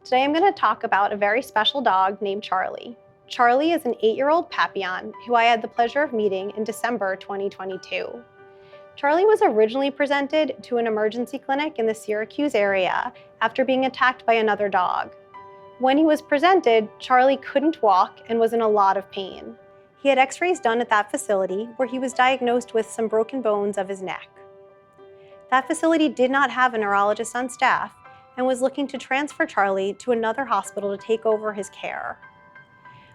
Today I'm going to talk about a very special dog named Charley. Charley is an 8-year-old Papillon who I had the pleasure of meeting in December 2022. Charley was originally presented to an emergency clinic in the Syracuse area after being attacked by another dog. When he was presented, Charley couldn't walk and was in a lot of pain. He had x-rays done at that facility where he was diagnosed with some broken bones of his neck. That facility did not have a neurologist on staff and was looking to transfer Charley to another hospital to take over his care.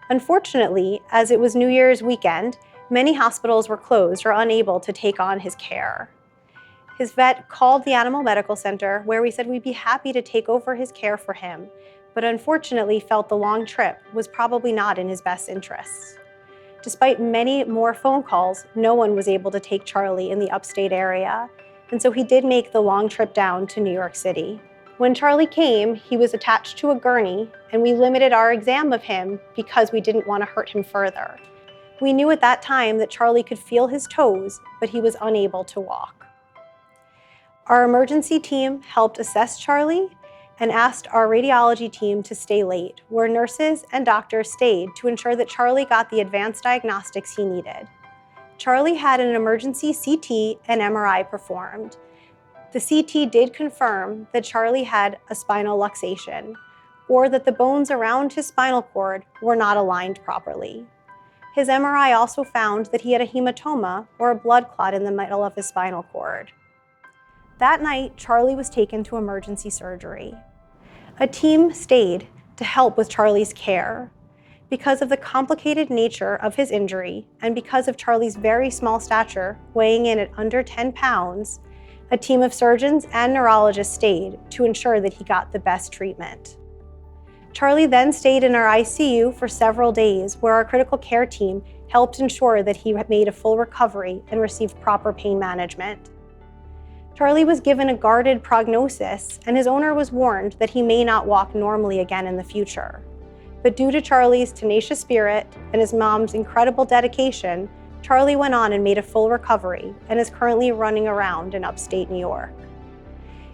Unfortunately, as it was New Year's weekend, many hospitals were closed or unable to take on his care. His vet called the Animal Medical Center, where we said we'd be happy to take over his care for him, but unfortunately felt the long trip was probably not in his best interests. Despite many more phone calls, no one was able to take Charley in the upstate area, and so he did make the long trip down to New York City. When Charley came, he was attached to a gurney, and we limited our exam of him because we didn't want to hurt him further. We knew at that time that Charley could feel his toes, but he was unable to walk. Our emergency team helped assess Charley and asked our radiology team to stay late, where nurses and doctors stayed to ensure that Charley got the advanced diagnostics he needed. Charley had an emergency CT and MRI performed. The CT did confirm that Charley had a spinal luxation, or that the bones around his spinal cord were not aligned properly. His MRI also found that he had a hematoma, or a blood clot, in the middle of his spinal cord. That night, Charley was taken to emergency surgery. A team stayed to help with Charley's care. Because of the complicated nature of his injury, and because of Charley's very small stature, weighing in at under 10 pounds, a team of surgeons and neurologists stayed to ensure that he got the best treatment. Charley then stayed in our ICU for several days, where our critical care team helped ensure that he made a full recovery and received proper pain management. Charley was given a guarded prognosis, and his owner was warned that he may not walk normally again in the future. But due to Charley's tenacious spirit and his mom's incredible dedication, Charley went on and made a full recovery and is currently running around in upstate New York.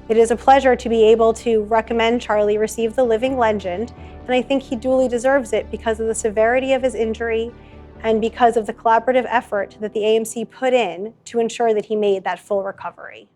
It is a pleasure to be able to recommend Charley receive the Living Legend, and I think he duly deserves it because of the severity of his injury and because of the collaborative effort that the AMC put in to ensure that he made that full recovery.